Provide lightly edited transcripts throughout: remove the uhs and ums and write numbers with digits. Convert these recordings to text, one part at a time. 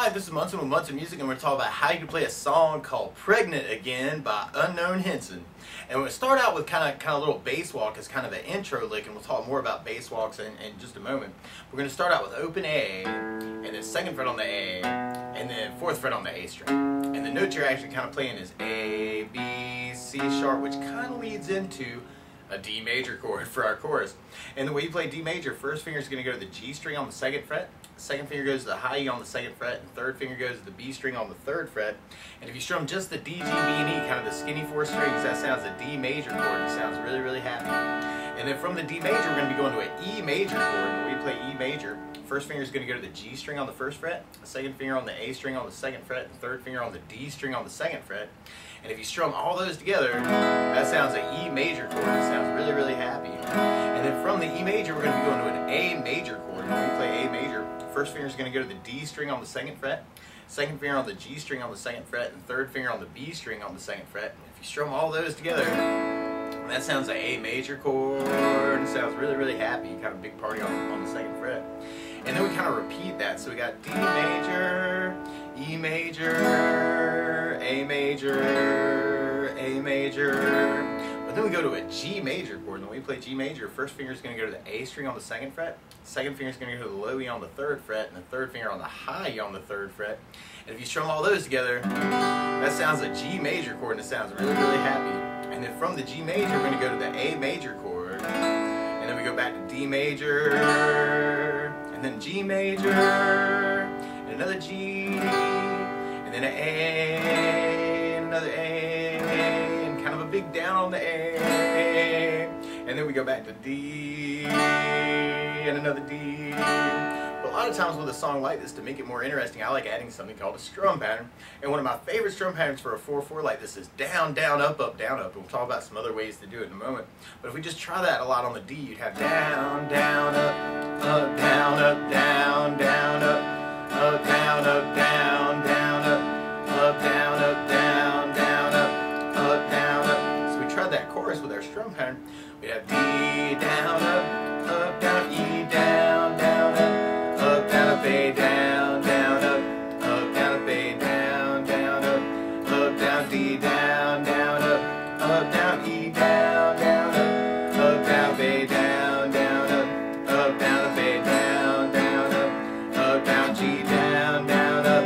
Hi, this is Munson with Munson Music, and we're going to talk about how you can play a song called Pregnant Again by unknown Hinson. And we're going to start out with kind of a little bass walk as kind of an intro lick, and we'll talk more about bass walks in just a moment. We're going to start out with open A, and then second fret on the A, and then fourth fret on the A string. And the note you're actually kind of playing is A, B, C sharp, which kind of leads into a D major chord for our chorus. And the way you play D major, first finger is going to go to the G string on the second fret, second finger goes to the high E on the second fret, and third finger goes to the B string on the third fret. And if you strum just the D, G, B, and E, kind of the skinny four strings, that sounds a D major chord. It sounds really, really happy. And then from the D major, we're going to be going to an E major chord. When we play E major, first finger is going to go to the G string on the first fret, the second finger on the A string on the second fret, and the third finger on the D string on the second fret. And if you strum all those together, that sounds an E major chord. It sounds really, really happy. And then from the E major, we're going to be going to an A major chord. When we play A major, first finger is going to go to the D string on the second fret, second finger on the G string on the second fret, and third finger on the B string on the second fret. And if you strum all those together, that sounds like A major chord. It sounds really, really happy. Kind of a big party on the second fret. And then we kind of repeat that. So we got D major, E major, A major, A major. But then we go to a G major chord. And when we play G major, first finger is going to go to the A string on the second fret, second finger is going to go to the low E on the third fret, and the third finger on the high E on the third fret. And if you strum all those together, that sounds a G major chord, and it sounds really, really happy. And then from the G major, we're going to go to the A major chord, and then we go back to D major, and then G major, and another G, and then an A, and another A, and kind of a big down on the A, and then we go back to D, and another D. But a lot of times with a song like this, to make it more interesting, I like adding something called a strum pattern. And one of my favorite strum patterns for a 4/4 like this is down, down, up, up, down, up. We'll talk about some other ways to do it in a moment. But if we just try that a lot on the D, you'd have down, down, up, down, up, down, down, up, down, up, down, down, up, down, up, down, down, up, down, up. So we tried that chorus with our strum pattern. We have D, down, up, down, E, down, down, up, down, up, A, down, down, up, down, up, A, down, down, up, down, D, down, down, up, down, E, down, down, up, down, up, A, down, down, up, down, up, A, down, down, up, down, G, down, down, up,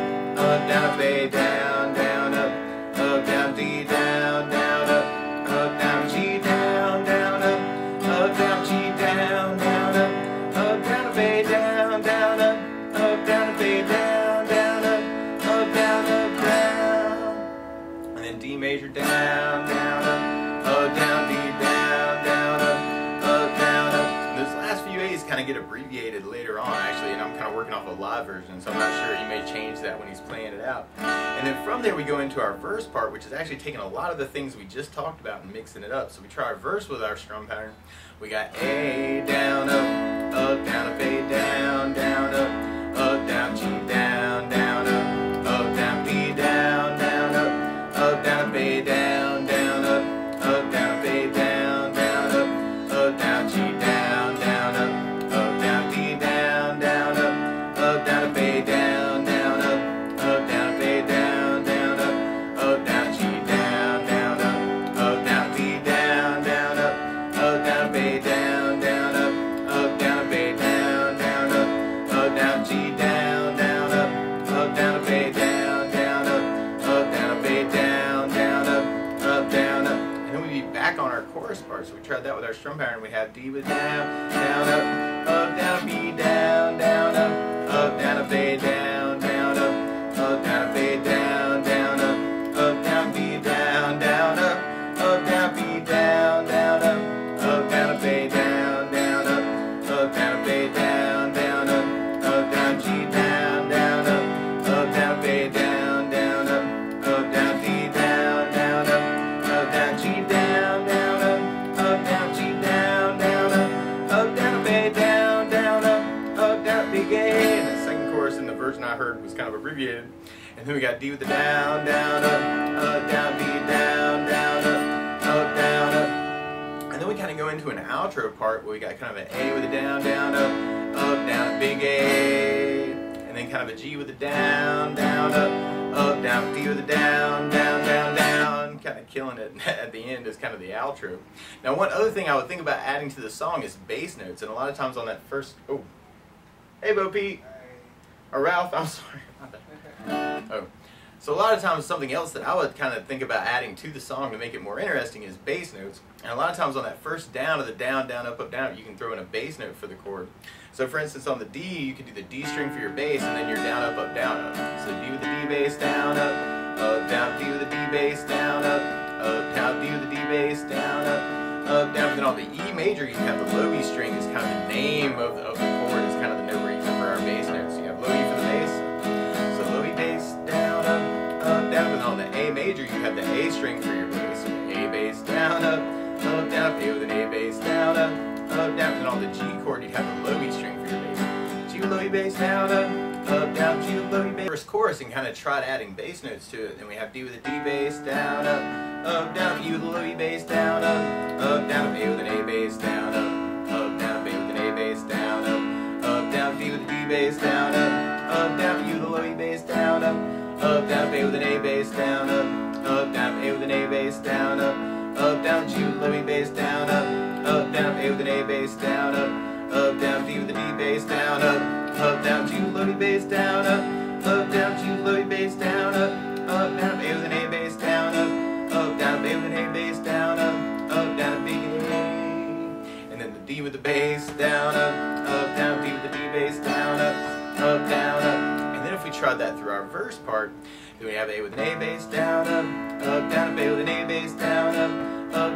down, up, A, down, down, up, down, D, down, down, up, down, G, down, down, up, down, G, down, down, up, down, up, A, down, down, up, down, up, A, down, down, up, down, up, down. And then D major, down, down, up, down, D, down, down, up, down, up. And those last few A's kind of get abbreviated later on, actually, and I'm kind of working off a live version, so I'm not sure. He may change that when he's playing it out. And then from there we go into our verse part, which is actually taking a lot of the things we just talked about and mixing it up. So we try our verse with our strum pattern. We got A, down, up, down, up, A, down, down, up, down, G, down, down, up, down, B, down, down, up, down, up, A, down, down, up, down, up, A, down, down, up, down, G, down, down, up, down, D, down, down, up, down, up, A, down, down, up, down, up, A, down, down, up, down, G, down, down, up, down, D, down, down, up, down, up, A, down, down, up, down, up, A, down, down, up, down, G, down, down, up, down, up, A, down, down, up, down, up, A, down, down, up, down, up. And then we'd be back on our chorus part. So we tried that with our strum pattern. We have D with down, down, up, down, up, E, down, down, up, down, up, A, down, down, up, down, up, A, down, down, up, down, B, down, down, up, down, B, down, down, up, down, up, A, down, down, up, down, up, A, down, down, up, down, G, down, down, up, down, up, A, down, down, up, down, D, down, down, up, down, G, down, down, up, down, G, down, down, up, down, up, A, down, down, up, down, big A. And the second chorus in the version I heard was kind of abbreviated. And then we got D with the down, down, up, down, B, down, down, up, down, up. And then we kind of go into an outro part where we got kind of an A with a down, down, up, down, big A. And then kind of a G with a down, down, up, down, D with a down, down, down, down, kind of killing it at the end is kind of the outro. Now one other thing I would think about adding to the song is bass notes, and a lot of times on that first, oh, hey Bo Pete, or Ralph, I'm sorry, my bad. Oh. So a lot of times something else that I would kind of think about adding to the song to make it more interesting is bass notes. And a lot of times on that first down of the down, down, up, down, you can throw in a bass note for the chord. So for instance on the D, you could do the D string for your bass and then your down, up, down, up. So D with the D bass, down, up, down, D with the D bass, down, up, down, D with the D bass, down, up, down. And then on the E major, you have the low E string is kind of the name of the chord, is kind of the note we're using for our bass notes. So you have low E for the bass, so low E bass, down, up, down. And on the A major, you have the A string for your bass. So A bass, down, down, A with an A bass, down, down. And on the G chord, you'd have the low E string for your bass. G with low E bass, down, down, G with low E bass. First chorus and kind of try adding bass notes to it. Then we have D with a D bass, down, down, E with a low E bass, down, down, A with an A bass, down, down, A with an A bass, down, down, D with a D bass, down, down, E with a low E bass, down, down, A with an A bass, down, down, A with an A bass, down, down, G with low E bass, down, down, A with an A bass, down, down, D with a D bass, down, down, G with low E bass, down, down, G with low E bass, down, down, A with an A bass, down, down, A with an A bass, down, down, a big A, and then the D with the bass, down, down, D with the D bass, down, down, and then if we tried that through our verse part, then we have A with an A bass, down, down, A with an A bass, down,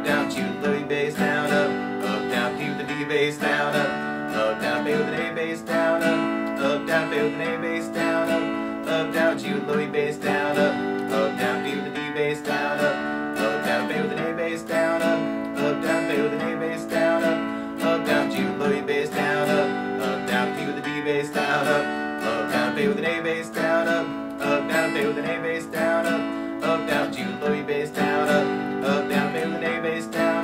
down, G with low E bass, down, down, D with the D bass, down, down, A with an A bass, down, down, A with an A bass, down, down, G with low E bass, down, down, D with the D bass, down, down, A with an A bass, down, down, A with an A bass, down, down, G with low E bass, down, down, D with the D bass, down, down, A with an A bass, down, down, A with an A bass, down, down, G with low E bass, down, down, A with an A bass, down,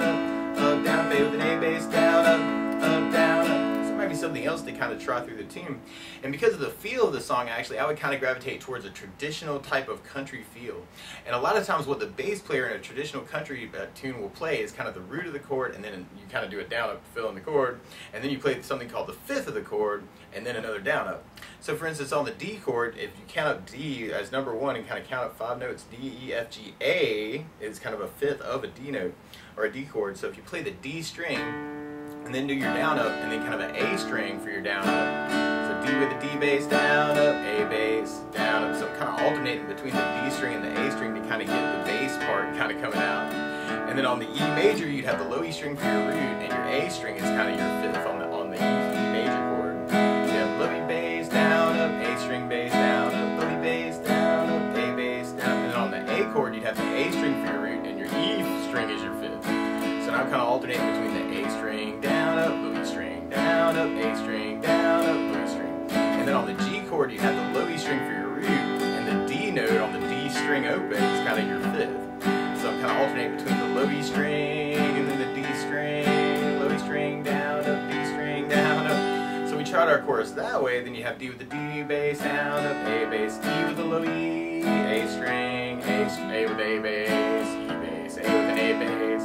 down, A with an A bass, down, down. So it might be something else to kind of try through the tune. And because of the feel of the song, actually, I would kind of gravitate towards a traditional type of country feel. And a lot of times what the bass player in a traditional country tune will play is kind of the root of the chord, and then you kind of do a down up to fill in the chord, and then you play something called the fifth of the chord, and then another down up. So for instance, on the D chord, if you count up D as number one and kind of count up 5 notes, D, E, F, G, A is kind of a fifth of a D note, or a D chord. So if you play the D string, and then do your down up, and then kind of an A string for your down up. So D with the D bass, down up, A bass, down up. So I'm kind of alternating between the D string and the A string to kind of get the bass part kind of coming out. And then on the E major, you'd have the low E string for your root, and your A string is kind of your fifth on the E major chord. So you have low E bass, down up, A string bass, down up, low E bass, down up, A bass, down. And then on the A chord, you'd have the A string for your root, and your E string is your fifth. So now I'm kind of alternating between the A string, down up, low E string, down up, A string, down up, low E string. And then on the G chord, you have the low E string for your root, and the D note on the D string open is kind of your fifth. So I'm kind of alternating between the low E string and then the D string, low E string, down up, D string, down up. So we tried our chorus that way. Then you have D with the D bass, down up, A bass, E with the low E, A string, A with A bass, E bass, A with an A bass,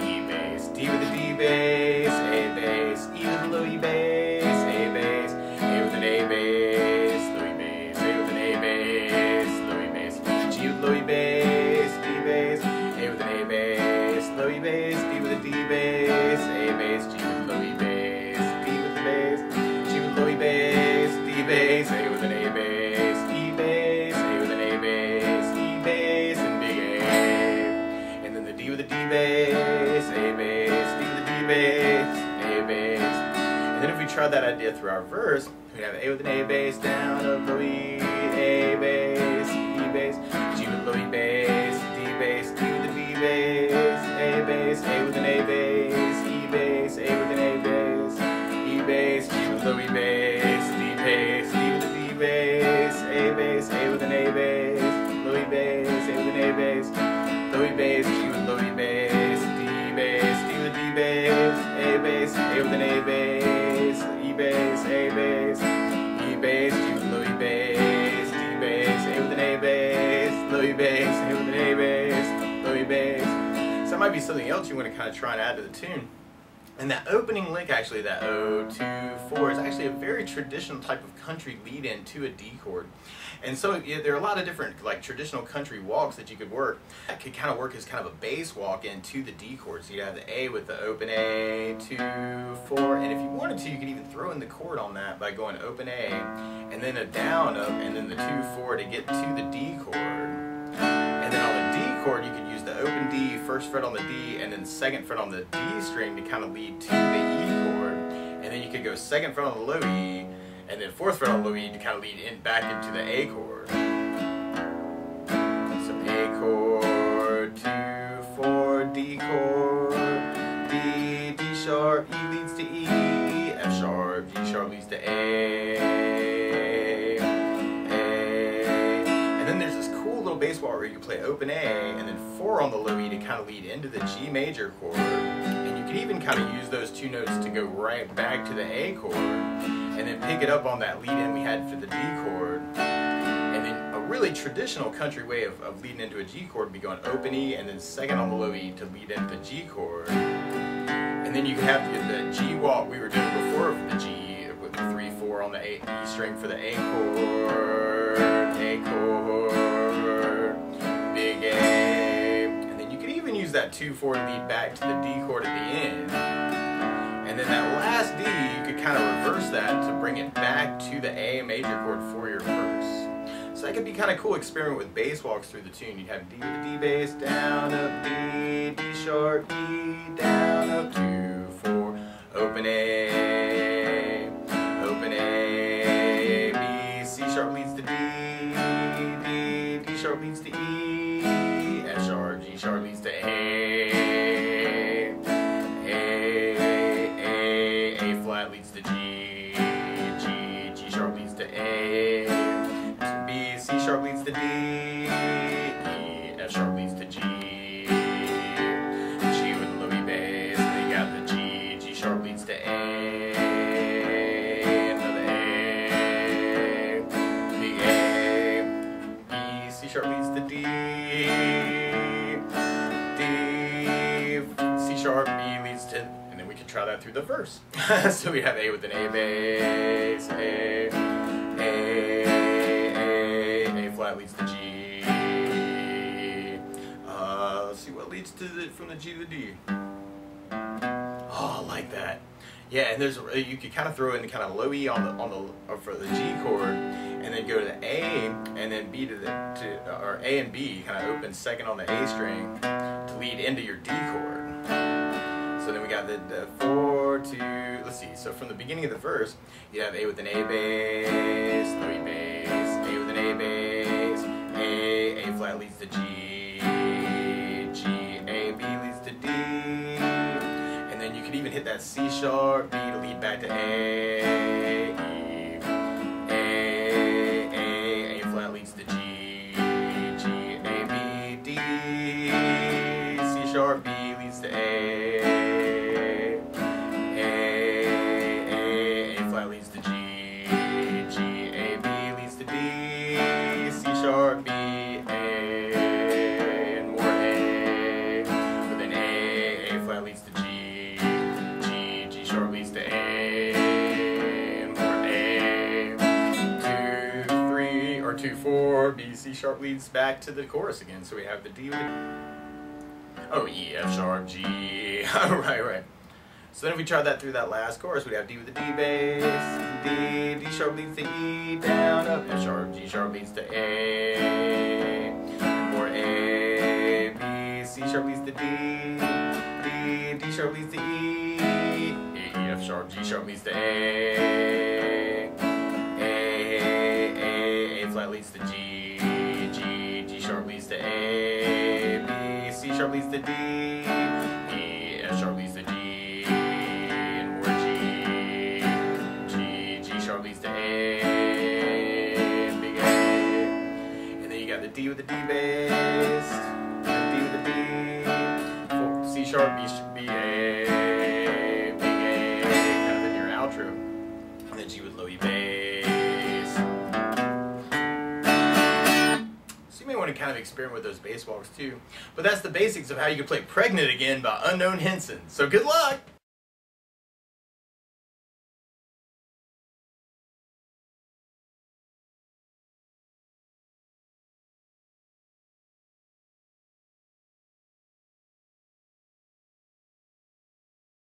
E bass, D with the D bass, A bass, E with the low E bass, A bass, A with an A bass, low E bass, A with an A bass, low E bass, G with low E bass, D bass, A with an A bass, low E bass, D with a D bass, A bass, G with low E bass, D with the bass, G with low E bass, D bass, A with an A bass, E bass, A with an A bass, E bass, and big A. And then the D with a D bass, A bass, D with a D bass, A bass. And then if we try that idea through our verse, we'd have A with an A bass, down up, low E, A bass, E bass, G with low E bass, D bass, D with the D bass, A bass, A with an A bass, E bass, A with an A bass, E bass, G with low E bass, D bass, D with the D bass, A bass, A with an A bass, low E bass, A with an A bass, low E bass, G with low E bass, D bass, D with the D bass, A bass, A with an A bass, E bass, A bass, E bass, G with low E bass. might be something else you want to kind of try and add to the tune. And that opening lick, actually, that 0, 2, 4, is actually a very traditional type of country lead-in to a D chord. And so yeah, there are a lot of different like traditional country walks that you could work. That could kind of work as kind of a bass walk into the D chord. So you have the A with the open A, 2, 4, and if you wanted to, you could even throw in the chord on that by going open A, and then a down up, and then the 2, 4 to get to the D chord. And then on the D chord, you could use the open D, first fret on the D, and then second fret on the D string to kind of lead to the E chord. And then you could go second fret on the low E, and then fourth fret on the low E to kind of lead in back into the A chord. So A chord, 2, 4, D chord, D, D sharp, E leads to E, F sharp, G sharp leads to A, and then there's this cool little bass walk where you can play open A and then 4 on the low E to kind of lead into the G major chord. And you can even kind of use those 2 notes to go right back to the A chord, and then pick it up on that lead-in we had for the D chord. And then a really traditional country way of leading into a G chord would be going open E and then second on the low E to lead into the G chord. And then you can have the G walk we were doing before for the G with the 3, 4 on the E string for the A chord, big A. And then you could even use that 2, 4 to lead back to the D chord at the end. And then that last D, you could kind of reverse that to bring it back to the A major chord for your verse. So that could be kind of cool experiment with bass walks through the tune. You'd have D with the D bass, down, up, D, D sharp, E, down, up, 2, 4, open A, B, C sharp leads to D, D, D sharp leads to E, F sharp, G sharp leads to A, leads to G, G, G sharp leads to A, B, C sharp leads to D, E, F sharp leads to G, G with low E bass, they got the G, G sharp leads to A, another A, big A, B, C sharp leads to D, D, C sharp, B leads to, try that through the verse. So we have A with an A bass, A flat leads to G. Let's see what leads to from the G to the D. Oh, I like that. Yeah, and there's you could kind of throw in the kind of low E on the for the G chord, and then go to the A, and then B or A and B kind of open second on the A string to lead into your D chord. So then we got the 4, 2, let's see, so from the beginning of the verse, you have A with an A bass, low E bass, A with an A bass, A flat leads to G, G, A, B leads to D, and then you could even hit that C sharp, B to lead back to A, E, A flat leads to G, G, A, B, D, C sharp, B leads to A, leads to G, G, A, B leads to D, C sharp, B, A, and more A, with an A flat leads to G, G, G sharp leads to A, and more A, 2, 3, or 2, 4, B, C sharp leads back to the chorus again. So we have the D with the, E, F sharp, G, right. So then if we try that through that last chorus, we'd have D with the D bass, D, D sharp leads to E, down, up, F sharp, G sharp leads to A, more A, B, C sharp leads to D, D, D sharp leads to E, E, F sharp, G sharp leads to A flat leads to G, G, G sharp leads to A, B, C sharp leads to D, E, F sharp leads to G, leads to A, big A, and then you got the D with the D bass, D with the D, C sharp, B, A, big A, kind of in your outro, and then G with low E bass. So you may want to kind of experiment with those bass walks too. But that's the basics of how you can play Pregnant Again by Unknown Hinson. So good luck!